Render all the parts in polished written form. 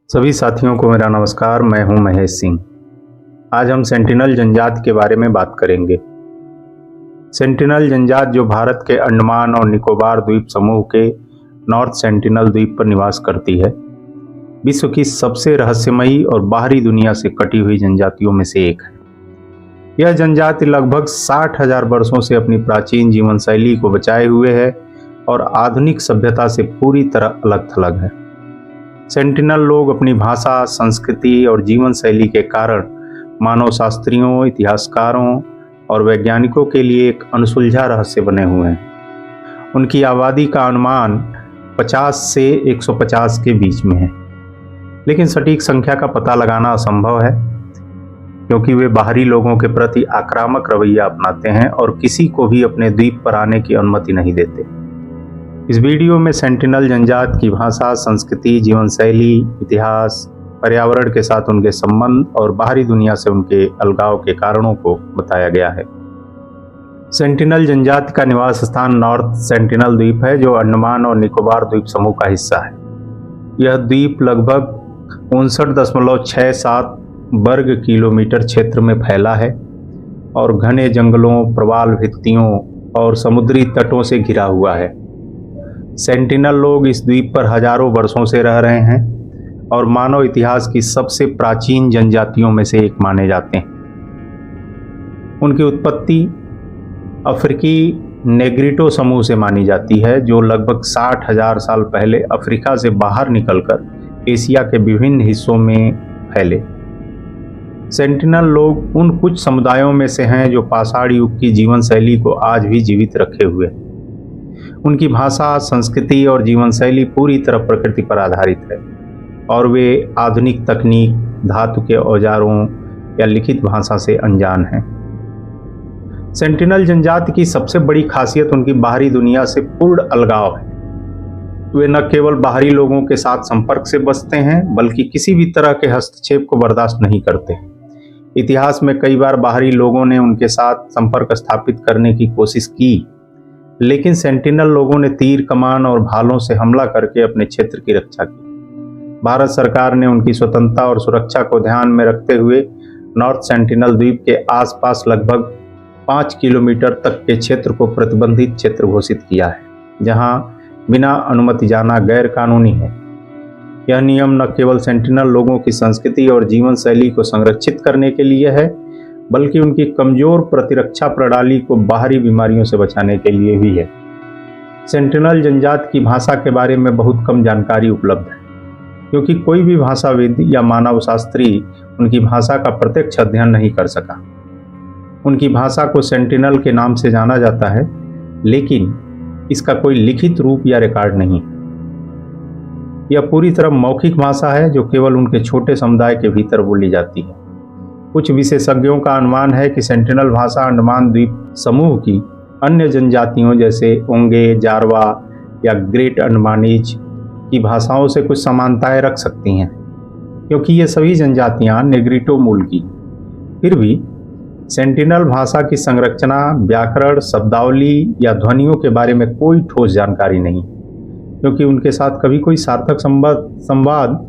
सभी साथियों को मेरा नमस्कार। मैं हूं महेश सिंह। आज हम सेंटिनल जनजाति के बारे में बात करेंगे। सेंटिनल जनजाति जो भारत के अंडमान और निकोबार द्वीप समूह के नॉर्थ सेंटिनल द्वीप पर निवास करती है, विश्व की सबसे रहस्यमयी और बाहरी दुनिया से कटी हुई जनजातियों में से एक है। यह जनजाति लगभग 60,000 वर्षों से अपनी प्राचीन जीवन शैली को बचाए हुए है और आधुनिक सभ्यता से पूरी तरह अलग थलग है। सेंटिनल लोग अपनी भाषा, संस्कृति और जीवन शैली के कारण मानव शास्त्रियों, इतिहासकारों और वैज्ञानिकों के लिए एक अनसुलझा रहस्य बने हुए हैं। उनकी आबादी का अनुमान 50 से 150 के बीच में है, लेकिन सटीक संख्या का पता लगाना असंभव है क्योंकि वे बाहरी लोगों के प्रति आक्रामक रवैया अपनाते हैं और किसी को भी अपने द्वीप पर आने की अनुमति नहीं देते। इस वीडियो में सेंटिनल जनजाति की भाषा, संस्कृति, जीवन शैली, इतिहास, पर्यावरण के साथ उनके संबंध और बाहरी दुनिया से उनके अलगाव के कारणों को बताया गया है। सेंटिनल जनजाति का निवास स्थान नॉर्थ सेंटिनल द्वीप है, जो अंडमान और निकोबार द्वीप समूह का हिस्सा है। यह द्वीप लगभग 59.67 वर्ग किलोमीटर क्षेत्र में फैला है और घने जंगलों, प्रवाल भित्तियों और समुद्री तटों से घिरा हुआ है। सेंटिनल लोग इस द्वीप पर हजारों वर्षों से रह रहे हैं और मानव इतिहास की सबसे प्राचीन जनजातियों में से एक माने जाते हैं। उनकी उत्पत्ति अफ्रीकी नेग्रिटो समूह से मानी जाती है, जो लगभग 60,000 साल पहले अफ्रीका से बाहर निकलकर एशिया के विभिन्न हिस्सों में फैले। सेंटिनल लोग उन कुछ समुदायों में से हैं जो पाषाण युग की जीवन शैली को आज भी जीवित रखे हुए हैं। उनकी भाषा, संस्कृति और जीवन शैली पूरी तरह प्रकृति पर आधारित है और वे आधुनिक तकनीक, धातु के औजारों या लिखित भाषा से अनजान हैं। सेंटिनल जनजाति की सबसे बड़ी खासियत उनकी बाहरी दुनिया से पूर्ण अलगाव है। वे न केवल बाहरी लोगों के साथ संपर्क से बचते हैं, बल्कि किसी भी तरह के हस्तक्षेप को बर्दाश्त नहीं करते। इतिहास में कई बार बाहरी लोगों ने उनके साथ संपर्क स्थापित करने की कोशिश की, लेकिन सेंटिनल लोगों ने तीर, कमान और भालों से हमला करके अपने क्षेत्र की रक्षा की। भारत सरकार ने उनकी स्वतंत्रता और सुरक्षा को ध्यान में रखते हुए नॉर्थ सेंटिनल द्वीप के आसपास लगभग 5 किलोमीटर तक के क्षेत्र को प्रतिबंधित क्षेत्र घोषित किया है, जहां बिना अनुमति जाना गैर कानूनी है। यह नियम न केवल सेंटिनल लोगों की संस्कृति और जीवन शैली को संरक्षित करने के लिए है, बल्कि उनकी कमजोर प्रतिरक्षा प्रणाली को बाहरी बीमारियों से बचाने के लिए भी है। सेंटिनल जनजाति की भाषा के बारे में बहुत कम जानकारी उपलब्ध है, क्योंकि कोई भी भाषाविद या मानव शास्त्री उनकी भाषा का प्रत्यक्ष अध्ययन नहीं कर सका। उनकी भाषा को सेंटिनल के नाम से जाना जाता है, लेकिन इसका कोई लिखित रूप या रिकॉर्ड नहीं। यह पूरी तरह मौखिक भाषा है जो केवल उनके छोटे समुदाय के भीतर बोली जाती है। कुछ विशेषज्ञों का अनुमान है कि सेंटिनल भाषा अंडमान द्वीप समूह की अन्य जनजातियों जैसे ओंगे, जारवा या ग्रेट अंडमानीज की भाषाओं से कुछ समानताएं रख सकती हैं, क्योंकि ये सभी जनजातियां नेग्रिटो मूल की। फिर भी सेंटिनल भाषा की संरचना, व्याकरण, शब्दावली या ध्वनियों के बारे में कोई ठोस जानकारी नहीं, क्योंकि उनके साथ कभी कोई सार्थक संवाद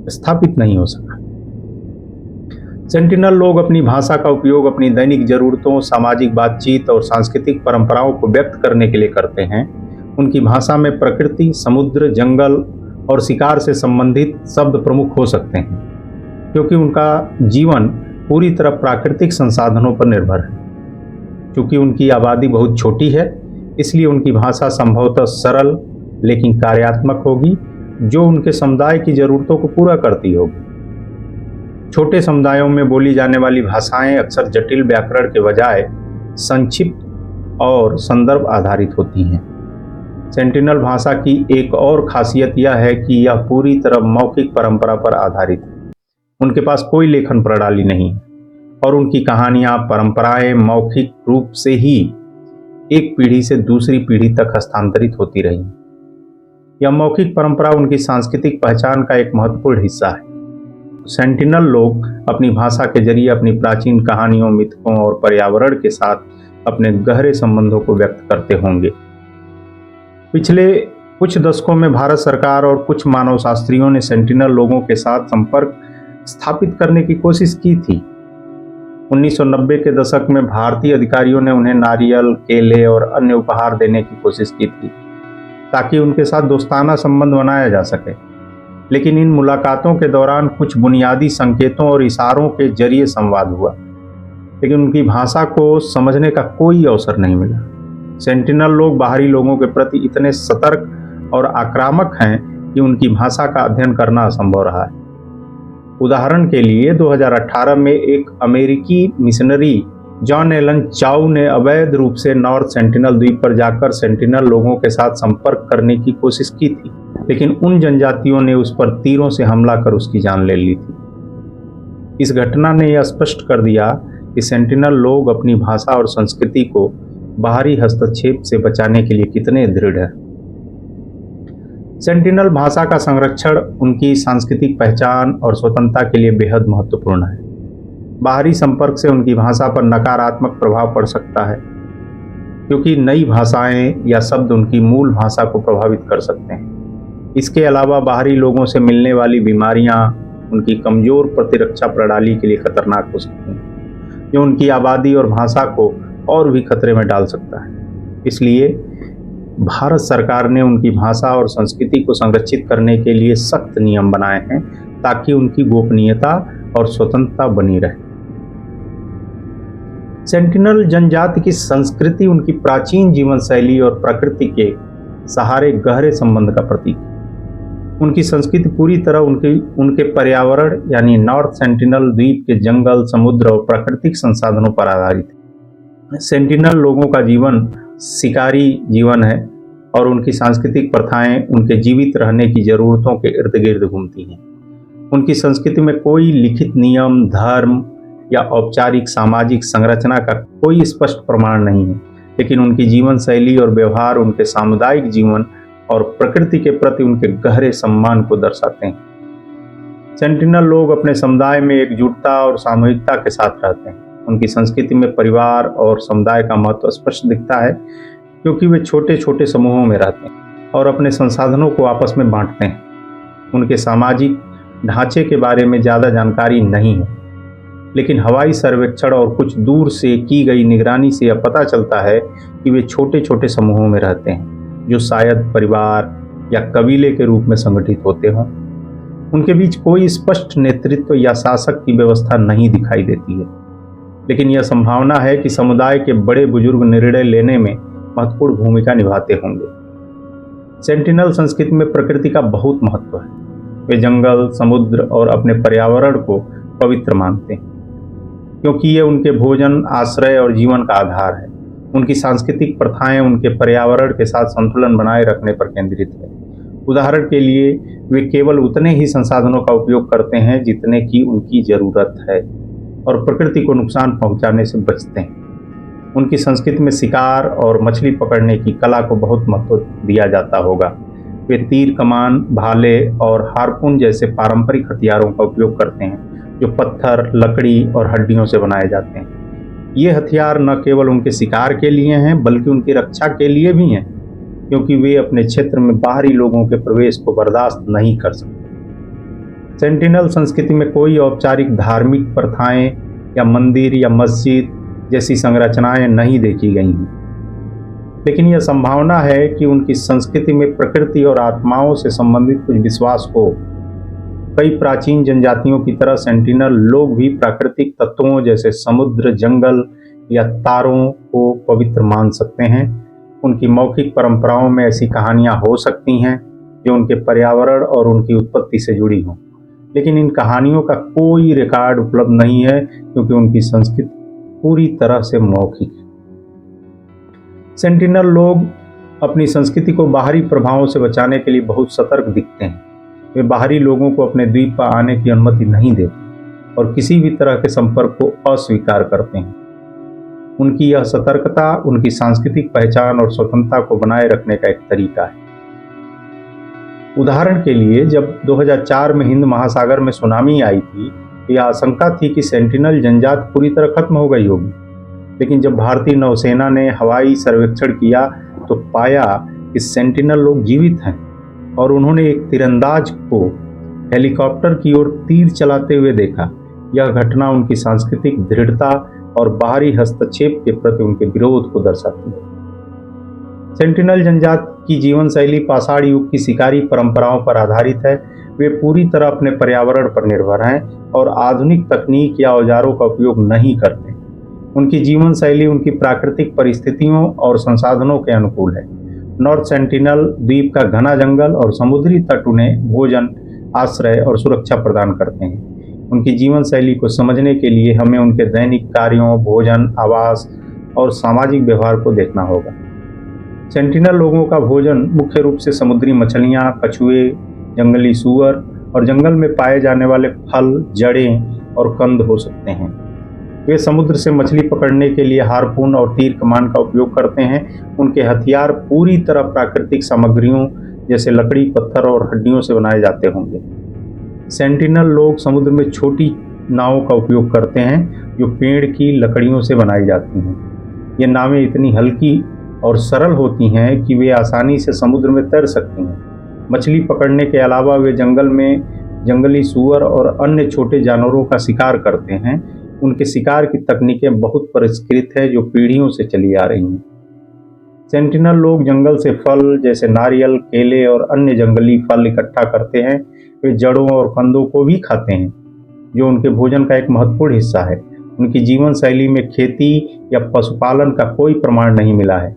स्थापित नहीं हो सका। सेंटिनल लोग अपनी भाषा का उपयोग अपनी दैनिक जरूरतों, सामाजिक बातचीत और सांस्कृतिक परंपराओं को व्यक्त करने के लिए करते हैं। उनकी भाषा में प्रकृति, समुद्र, जंगल और शिकार से संबंधित शब्द प्रमुख हो सकते हैं, क्योंकि उनका जीवन पूरी तरह प्राकृतिक संसाधनों पर निर्भर है। क्योंकि उनकी आबादी बहुत छोटी है, इसलिए उनकी भाषा संभवतः सरल लेकिन कार्यात्मक होगी, जो उनके समुदाय की जरूरतों को पूरा करती होगी। छोटे समुदायों में बोली जाने वाली भाषाएं अक्सर जटिल व्याकरण के बजाय संक्षिप्त और संदर्भ आधारित होती हैं। सेंटिनल भाषा की एक और खासियत यह है कि यह पूरी तरह मौखिक परंपरा पर आधारित है। उनके पास कोई लेखन प्रणाली नहीं है और उनकी कहानियां, परंपराएं मौखिक रूप से ही एक पीढ़ी से दूसरी पीढ़ी तक हस्तांतरित होती रही। यह मौखिक परंपरा उनकी सांस्कृतिक पहचान का एक महत्वपूर्ण हिस्सा है। सेंटिनल लोग अपनी भाषा के जरिए अपनी प्राचीन कहानियों, मिथकों और पर्यावरण के साथ अपने गहरे संबंधों को व्यक्त करते होंगे। पिछले कुछ दशकों में भारत सरकार और कुछ मानवशास्त्रियों ने सेंटिनल लोगों के साथ संपर्क स्थापित करने की कोशिश की थी। 1990 के दशक में भारतीय अधिकारियों ने उन्हें नारियल, केले और अन्य उपहार देने की कोशिश की थी ताकि उनके साथ दोस्ताना संबंध बनाया जा सके। लेकिन इन मुलाकातों के दौरान कुछ बुनियादी संकेतों और इशारों के जरिए संवाद हुआ, लेकिन उनकी भाषा को समझने का कोई अवसर नहीं मिला। सेंटिनल लोग बाहरी लोगों के प्रति इतने सतर्क और आक्रामक हैं कि उनकी भाषा का अध्ययन करना असंभव रहा है। उदाहरण के लिए 2018 में एक अमेरिकी मिशनरी जॉन एलन चाउ ने अवैध रूप से नॉर्थ सेंटिनल द्वीप पर जाकर सेंटिनल लोगों के साथ संपर्क करने की कोशिश की थी, लेकिन उन जनजातियों ने उस पर तीरों से हमला कर उसकी जान ले ली थी। इस घटना ने यह स्पष्ट कर दिया कि सेंटिनल लोग अपनी भाषा और संस्कृति को बाहरी हस्तक्षेप से बचाने के लिए कितने दृढ़ हैं। सेंटिनल भाषा का संरक्षण उनकी सांस्कृतिक पहचान और स्वतंत्रता के लिए बेहद महत्वपूर्ण है। बाहरी संपर्क से उनकी भाषा पर नकारात्मक प्रभाव पड़ सकता है, क्योंकि नई भाषाएं या शब्द उनकी मूल भाषा को प्रभावित कर सकते हैं। इसके अलावा बाहरी लोगों से मिलने वाली बीमारियां उनकी कमजोर प्रतिरक्षा प्रणाली के लिए खतरनाक हो सकती हैं, जो उनकी आबादी और भाषा को और भी खतरे में डाल सकता है। इसलिए भारत सरकार ने उनकी भाषा और संस्कृति को संरक्षित करने के लिए सख्त नियम बनाए हैं ताकि उनकी गोपनीयता और स्वतंत्रता बनी रहे। सेंटिनल जनजाति की संस्कृति उनकी प्राचीन जीवन शैली और प्रकृति के सहारे गहरे संबंध का प्रतीक है। उनकी संस्कृति पूरी तरह उनके पर्यावरण यानी नॉर्थ सेंटिनल द्वीप के जंगल, समुद्र और प्राकृतिक संसाधनों पर आधारित है। सेंटिनल लोगों का जीवन शिकारी जीवन है और उनकी सांस्कृतिक प्रथाएं उनके जीवित रहने की जरूरतों के इर्द गिर्द घूमती हैं। उनकी संस्कृति में कोई लिखित नियम, धर्म या औपचारिक सामाजिक संरचना का कोई स्पष्ट प्रमाण नहीं है, लेकिन उनकी जीवन शैली और व्यवहार उनके सामुदायिक जीवन और प्रकृति के प्रति उनके गहरे सम्मान को दर्शाते हैं। सेंटिनल लोग अपने समुदाय में एकजुटता और सामूहिकता के साथ रहते हैं। उनकी संस्कृति में परिवार और समुदाय का महत्व स्पष्ट दिखता है, क्योंकि वे छोटे छोटे समूहों में रहते हैं और अपने संसाधनों को आपस में बांटते हैं। उनके सामाजिक ढांचे के बारे में ज़्यादा जानकारी नहीं है, लेकिन हवाई सर्वेक्षण और कुछ दूर से की गई निगरानी से यह पता चलता है कि वे छोटे छोटे समूहों में रहते हैं, जो शायद परिवार या कबीले के रूप में संगठित होते हों। उनके बीच कोई स्पष्ट नेतृत्व या शासक की व्यवस्था नहीं दिखाई देती है, लेकिन यह संभावना है कि समुदाय के बड़े बुजुर्ग निर्णय लेने में महत्वपूर्ण भूमिका निभाते होंगे। सेंटिनल संस्कृति में प्रकृति का बहुत महत्व है। वे जंगल, समुद्र और अपने पर्यावरण को पवित्र मानते हैं, क्योंकि ये उनके भोजन, आश्रय और जीवन का आधार है। उनकी सांस्कृतिक प्रथाएं उनके पर्यावरण के साथ संतुलन बनाए रखने पर केंद्रित है। उदाहरण के लिए वे केवल उतने ही संसाधनों का उपयोग करते हैं जितने की उनकी ज़रूरत है और प्रकृति को नुकसान पहुंचाने से बचते हैं। उनकी संस्कृति में शिकार और मछली पकड़ने की कला को बहुत महत्व दिया जाता होगा। वे तीर, कमान, भाले और हार्पून जैसे पारंपरिक हथियारों का उपयोग करते हैं, जो पत्थर, लकड़ी और हड्डियों से बनाए जाते हैं। ये हथियार न केवल उनके शिकार के लिए हैं, बल्कि उनकी रक्षा के लिए भी हैं, क्योंकि वे अपने क्षेत्र में बाहरी लोगों के प्रवेश को बर्दाश्त नहीं कर सकते। सेंटिनल संस्कृति में कोई औपचारिक धार्मिक प्रथाएं या मंदिर या मस्जिद जैसी संरचनाएं नहीं देखी गई हैं, लेकिन यह संभावना है कि उनकी संस्कृति में प्रकृति और आत्माओं से संबंधित कुछ विश्वास हो। कई प्राचीन जनजातियों की तरह सेंटिनल लोग भी प्राकृतिक तत्वों जैसे समुद्र, जंगल या तारों को पवित्र मान सकते हैं। उनकी मौखिक परंपराओं में ऐसी कहानियां हो सकती हैं जो उनके पर्यावरण और उनकी उत्पत्ति से जुड़ी हों, लेकिन इन कहानियों का कोई रिकॉर्ड उपलब्ध नहीं है, क्योंकि उनकी संस्कृति पूरी तरह से मौखिक है। सेंटिनल लोग अपनी संस्कृति को बाहरी प्रभावों से बचाने के लिए बहुत सतर्क दिखते हैं। वे बाहरी लोगों को अपने द्वीप पर आने की अनुमति नहीं देते और किसी भी तरह के संपर्क को अस्वीकार करते हैं। उनकी यह सतर्कता उनकी सांस्कृतिक पहचान और स्वतंत्रता को बनाए रखने का एक तरीका है। उदाहरण के लिए, जब 2004 में हिंद महासागर में सुनामी आई थी, यह आशंका थी कि सेंटिनल जनजाति पूरी तरह खत्म हो गई होगी, लेकिन जब भारतीय नौसेना ने हवाई सर्वेक्षण किया तो पाया कि सेंटिनल लोग जीवित हैं और उन्होंने एक तीरंदाज को हेलीकॉप्टर की ओर तीर चलाते हुए देखा। यह घटना उनकी सांस्कृतिक दृढ़ता और बाहरी हस्तक्षेप के प्रति उनके विरोध को दर्शाती है। सेंटिनल जनजाति की जीवन शैली पाषाण युग की शिकारी परंपराओं पर आधारित है। वे पूरी तरह अपने पर्यावरण पर निर्भर हैं और आधुनिक तकनीक या औजारों का उपयोग नहीं करते। उनकी जीवन शैली उनकी प्राकृतिक परिस्थितियों और संसाधनों के अनुकूल है। नॉर्थ सेंटिनल द्वीप का घना जंगल और समुद्री तट उन्हें भोजन, आश्रय और सुरक्षा प्रदान करते हैं। उनकी जीवन शैली को समझने के लिए हमें उनके दैनिक कार्यों, भोजन, आवास और सामाजिक व्यवहार को देखना होगा। सेंटिनल लोगों का भोजन मुख्य रूप से समुद्री मछलियाँ, कछुए, जंगली सूअर और जंगल में पाए जाने वाले फल, जड़ें और कंद हो सकते हैं। वे समुद्र से मछली पकड़ने के लिए हार्पून और तीर कमान का उपयोग करते हैं। उनके हथियार पूरी तरह प्राकृतिक सामग्रियों जैसे लकड़ी, पत्थर और हड्डियों से बनाए जाते होंगे। सेंटिनल लोग समुद्र में छोटी नावों का उपयोग करते हैं जो पेड़ की लकड़ियों से बनाई जाती हैं। ये नावें इतनी हल्की और सरल होती हैं कि वे आसानी से समुद्र में तैर सकती हैं। मछली पकड़ने के अलावा वे जंगल में जंगली सूअर और अन्य छोटे जानवरों का शिकार करते हैं। उनके शिकार की तकनीकें बहुत परिष्कृत है जो पीढ़ियों से चली आ रही हैं। सेंटिनल लोग जंगल से फल जैसे नारियल, केले और अन्य जंगली फल इकट्ठा करते हैं। वे जड़ों और कंदों को भी खाते हैं जो उनके भोजन का एक महत्वपूर्ण हिस्सा है। उनकी जीवन शैली में खेती या पशुपालन का कोई प्रमाण नहीं मिला है,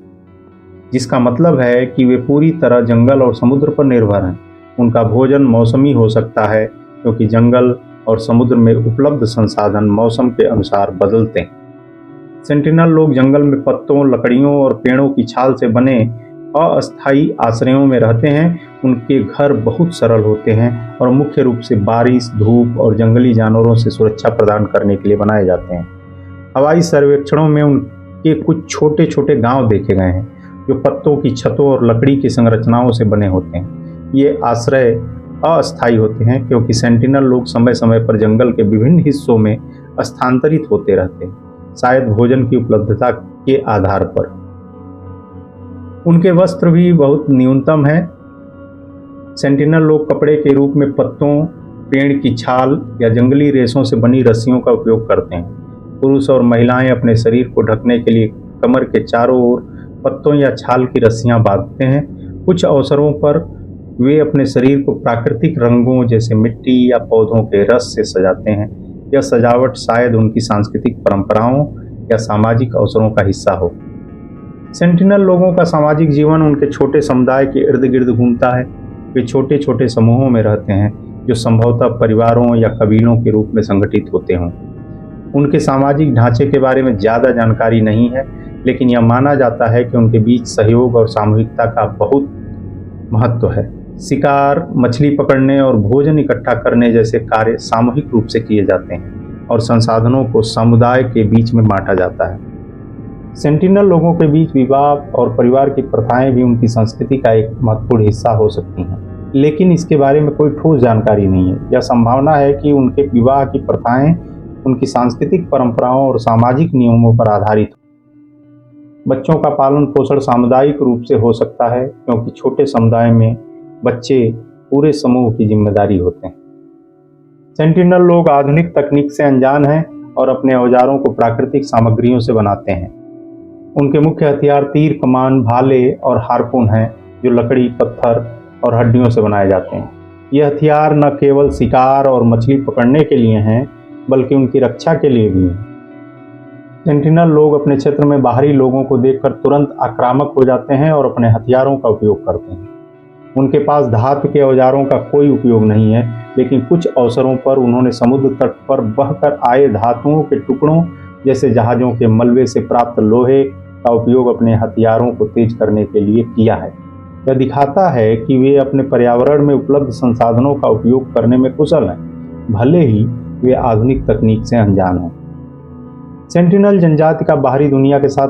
जिसका मतलब है कि वे पूरी तरह जंगल और समुद्र पर निर्भर हैं। उनका भोजन मौसमी हो सकता है क्योंकि जंगल और समुद्र में उपलब्ध संसाधन मौसम के अनुसार बदलते हैं। सेंटिनल लोग जंगल में पत्तों, लकड़ियों और पेड़ों की छाल से बने अस्थायी आश्रयों में रहते हैं। उनके घर बहुत सरल होते हैं और मुख्य रूप से बारिश, धूप और जंगली जानवरों से सुरक्षा प्रदान करने के लिए बनाए जाते हैं। हवाई सर्वेक्षणों में उनके कुछ छोटे छोटे गांव देखे गए हैं जो पत्तों की छतों और लकड़ी की संरचनाओं से बने होते हैं। ये आश्रय अस्थायी होते हैं क्योंकि सेंटिनल लोग समय समय पर जंगल के विभिन्न हिस्सों में स्थानांतरित होते रहते हैं, शायद भोजन की उपलब्धता के आधार पर। उनके वस्त्र भी बहुत न्यूनतम है। सेंटिनल लोग कपड़े के रूप में पत्तों, पेड़ की छाल या जंगली रेशों से बनी रस्सियों का उपयोग करते हैं। पुरुष और महिलाएं अपने शरीर को ढकने के लिए कमर के चारों ओर पत्तों या छाल की रस्सियां बांधते हैं। कुछ अवसरों पर वे अपने शरीर को प्राकृतिक रंगों जैसे मिट्टी या पौधों के रस से सजाते हैं। यह सजावट शायद उनकी सांस्कृतिक परंपराओं या सामाजिक अवसरों का हिस्सा हो। सेंटिनल लोगों का सामाजिक जीवन उनके छोटे समुदाय के इर्द गिर्द घूमता है। वे छोटे छोटे समूहों में रहते हैं जो संभवतः परिवारों या कबीलों के रूप में संगठित होते हों। उनके सामाजिक ढांचे के बारे में ज़्यादा जानकारी नहीं है, लेकिन यह माना जाता है कि उनके बीच सहयोग और सामूहिकता का बहुत महत्व है। शिकार, मछली पकड़ने और भोजन इकट्ठा करने जैसे कार्य सामूहिक रूप से किए जाते हैं और संसाधनों को समुदाय के बीच में बांटा जाता है। सेंटिनल लोगों के बीच विवाह और परिवार की प्रथाएं भी उनकी संस्कृति का एक महत्वपूर्ण हिस्सा हो सकती हैं, लेकिन इसके बारे में कोई ठोस जानकारी नहीं है। यह संभावना है कि उनके विवाह की प्रथाएं उनकी सांस्कृतिक परंपराओं और सामाजिक नियमों पर आधारित हो। बच्चों का पालन पोषण सामुदायिक रूप से हो सकता है क्योंकि छोटे समुदाय में बच्चे पूरे समूह की जिम्मेदारी होते हैं। सेंटिनल लोग आधुनिक तकनीक से अनजान हैं और अपने औजारों को प्राकृतिक सामग्रियों से बनाते हैं। उनके मुख्य हथियार तीर, कमान, भाले और हार्पून हैं जो लकड़ी, पत्थर और हड्डियों से बनाए जाते हैं। ये हथियार न केवल शिकार और मछली पकड़ने के लिए हैं बल्कि उनकी रक्षा के लिए भी हैं। सेंटिनल लोग अपने क्षेत्र में बाहरी लोगों को देखकर तुरंत आक्रामक हो जाते हैं और अपने हथियारों का उपयोग करते हैं। उनके पास धातु के औजारों का कोई उपयोग नहीं है, लेकिन कुछ अवसरों पर उन्होंने समुद्र तट पर बहकर आए धातुओं के टुकड़ों जैसे जहाज़ों के मलबे से प्राप्त लोहे का उपयोग अपने हथियारों को तेज करने के लिए किया है। यह दिखाता है कि वे अपने पर्यावरण में उपलब्ध संसाधनों का उपयोग करने में कुशल हैं, भले ही वे आधुनिक तकनीक से अनजान हों। सेंटिनल जनजाति का बाहरी दुनिया के साथ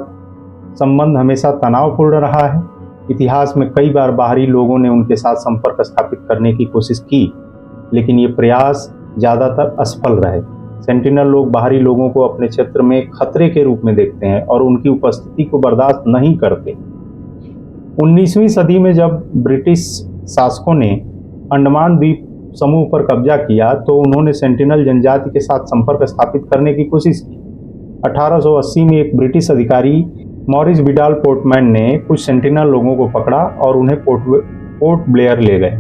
संबंध हमेशा तनावपूर्ण रहा है। इतिहास में कई बार बाहरी लोगों ने उनके साथ संपर्क स्थापित करने की कोशिश की, लेकिन ये प्रयास ज़्यादातर असफल रहे। सेंटिनल लोग बाहरी लोगों को अपने क्षेत्र में खतरे के रूप में देखते हैं और उनकी उपस्थिति को बर्दाश्त नहीं करते। 19वीं सदी में जब ब्रिटिश शासकों ने अंडमान द्वीप समूह पर कब्जा किया तो उन्होंने सेंटिनल जनजाति के साथ संपर्क स्थापित करने की कोशिश की। 1880 में एक ब्रिटिश अधिकारी मॉरिस विडाल पोर्टमैन ने कुछ सेंटिनल लोगों को पकड़ा और उन्हें पोर्ट ब्लेयर ले गए,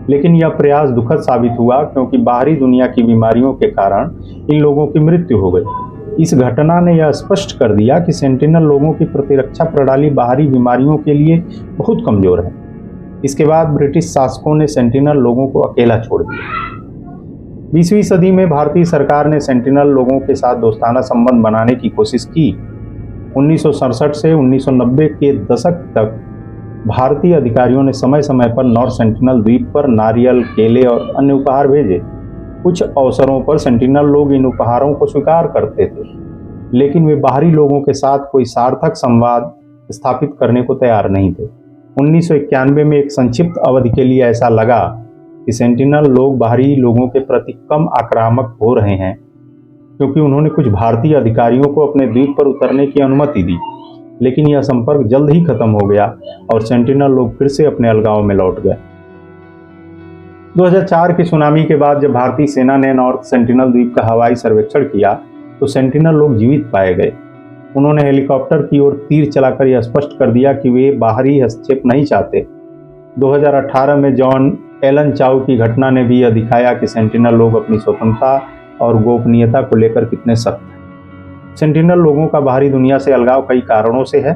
लेकिन यह प्रयास दुखद साबित हुआ क्योंकि बाहरी दुनिया की बीमारियों के कारण इन लोगों की मृत्यु हो गई। इस घटना ने यह स्पष्ट कर दिया कि सेंटिनल लोगों की प्रतिरक्षा प्रणाली बाहरी बीमारियों के लिए बहुत कमजोर है। इसके बाद ब्रिटिश शासकों ने सेंटिनल लोगों को अकेला छोड़ दिया। 20वीं सदी में भारतीय सरकार ने सेंटिनल लोगों के साथ दोस्ताना संबंध बनाने की कोशिश की। 1967 से 1990 के दशक तक भारतीय अधिकारियों ने समय समय पर नॉर्थ सेंटिनल द्वीप पर नारियल, केले और अन्य उपहार भेजे। कुछ अवसरों पर सेंटिनल लोग इन उपहारों को स्वीकार करते थे, लेकिन वे बाहरी लोगों के साथ कोई सार्थक संवाद स्थापित करने को तैयार नहीं थे। 1991 में एक संक्षिप्त अवधि के लिए ऐसा लगा कि सेंटिनल लोग बाहरी लोगों के प्रति कम आक्रामक हो रहे हैं, क्योंकि उन्होंने कुछ भारतीय अधिकारियों को अपने द्वीप पर उतरने की अनुमति दी। लेकिन यह संपर्क जल्द ही खत्म हो गया और सेंटिनल लोग फिर से अपने अलगाव में लौट गए। 2004 की सुनामी के बाद जब भारतीय सेना ने नॉर्थ सेंटिनल द्वीप का हवाई सर्वेक्षण किया तो सेंटिनल लोग जीवित पाए गए। उन्होंने हेलीकॉप्टर की ओर तीर चलाकर यह स्पष्ट कर दिया कि वे बाहरी हस्तक्षेप नहीं चाहते। 2018 में जॉन एलन चाउ की घटना ने भी यह दिखाया कि सेंटिनल लोग अपनी स्वतंत्रता और गोपनीयता को लेकर कितने सख्त हैं। सेंटिनल लोगों का बाहरी दुनिया से अलगाव कई कारणों से है।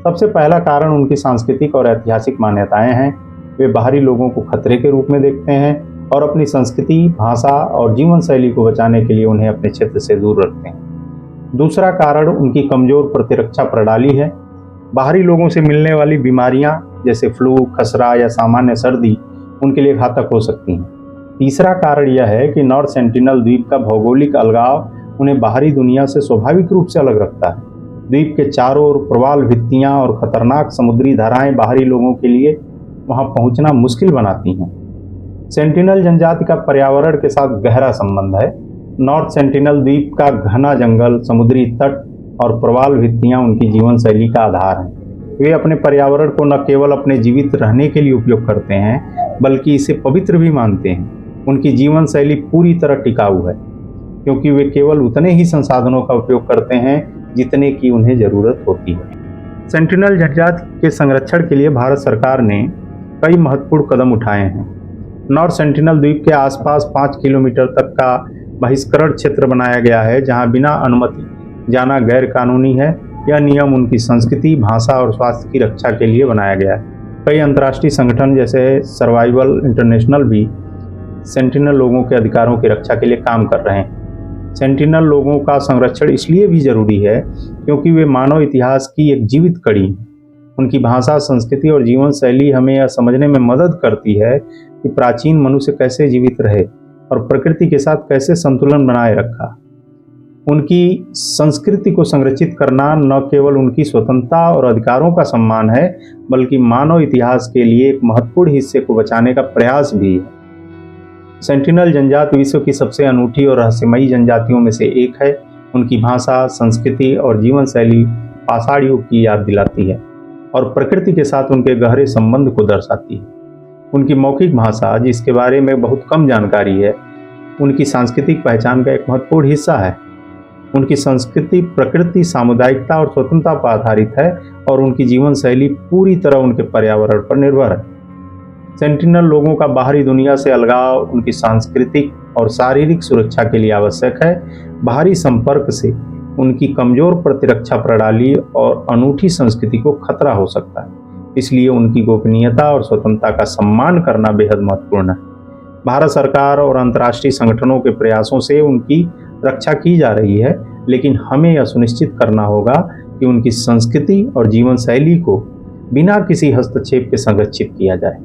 सबसे पहला कारण उनकी सांस्कृतिक और ऐतिहासिक मान्यताएं हैं। वे बाहरी लोगों को खतरे के रूप में देखते हैं और अपनी संस्कृति, भाषा और जीवन शैली को बचाने के लिए उन्हें अपने क्षेत्र से दूर रखते हैं। दूसरा कारण उनकी कमजोर प्रतिरक्षा प्रणाली है। बाहरी लोगों से मिलने वाली बीमारियां जैसे फ्लू, खसरा या सामान्य सर्दी उनके लिए घातक हो सकती हैं। तीसरा कारण यह है कि नॉर्थ सेंटिनल द्वीप का भौगोलिक अलगाव उन्हें बाहरी दुनिया से स्वाभाविक रूप से अलग रखता है। द्वीप के चारों ओर प्रवाल भित्तियां और खतरनाक समुद्री धाराएं बाहरी लोगों के लिए वहां पहुंचना मुश्किल बनाती हैं। सेंटिनल जनजाति का पर्यावरण के साथ गहरा संबंध है। नॉर्थ सेंटिनल द्वीप का घना जंगल, समुद्री तट और प्रवाल भित्तियां उनकी जीवन शैली का आधार हैं। वे अपने पर्यावरण को न केवल अपने जीवित रहने के लिए उपयोग करते हैं, बल्कि इसे पवित्र भी मानते हैं। उनकी जीवन शैली पूरी तरह टिकाऊ है, क्योंकि वे केवल उतने ही संसाधनों का उपयोग करते हैं जितने की उन्हें जरूरत होती है। सेंटिनल जनजाति के संरक्षण के लिए भारत सरकार ने कई महत्वपूर्ण कदम उठाए हैं। नॉर्थ सेंटिनल द्वीप के आसपास 5 किलोमीटर तक का बहिष्करण क्षेत्र बनाया गया है, जहां बिना अनुमति जाना गैर कानूनी है। यह नियम उनकी संस्कृति, भाषा और स्वास्थ्य की रक्षा के लिए बनाया गया है। कई अंतर्राष्ट्रीय संगठन जैसे सर्वाइवल इंटरनेशनल भी सेंटिनल लोगों के अधिकारों की रक्षा के लिए काम कर रहे हैं। सेंटिनल लोगों का संरक्षण इसलिए भी जरूरी है क्योंकि वे मानव इतिहास की एक जीवित कड़ी हैं। उनकी भाषा, संस्कृति और जीवन शैली हमें यह समझने में मदद करती है कि प्राचीन मनुष्य कैसे जीवित रहे और प्रकृति के साथ कैसे संतुलन बनाए रखा। उनकी संस्कृति को संरक्षित करना न केवल उनकी स्वतंत्रता और अधिकारों का सम्मान है, बल्कि मानव इतिहास के लिए एक महत्वपूर्ण हिस्से को बचाने का प्रयास भी है। सेंटिनल जनजाति विश्व की सबसे अनूठी और रहस्यमयी जनजातियों में से एक है। उनकी भाषा, संस्कृति और जीवन शैली पाषाण युग की याद दिलाती है और प्रकृति के साथ उनके गहरे संबंध को दर्शाती है। उनकी मौखिक भाषा, जिसके बारे में बहुत कम जानकारी है, उनकी सांस्कृतिक पहचान का एक महत्वपूर्ण हिस्सा है। उनकी संस्कृति प्रकृति, सामुदायिकता और स्वतंत्रता पर आधारित है और उनकी जीवन शैली पूरी तरह उनके पर्यावरण पर निर्भर है। सेंटिनल लोगों का बाहरी दुनिया से अलगाव उनकी सांस्कृतिक और शारीरिक सुरक्षा के लिए आवश्यक है। बाहरी संपर्क से उनकी कमजोर प्रतिरक्षा प्रणाली और अनूठी संस्कृति को खतरा हो सकता है। इसलिए उनकी गोपनीयता और स्वतंत्रता का सम्मान करना बेहद महत्वपूर्ण है। भारत सरकार और अंतर्राष्ट्रीय संगठनों के प्रयासों से उनकी रक्षा की जा रही है, लेकिन हमें यह सुनिश्चित करना होगा कि उनकी संस्कृति और जीवन शैली को बिना किसी हस्तक्षेप के संरक्षित किया जाए।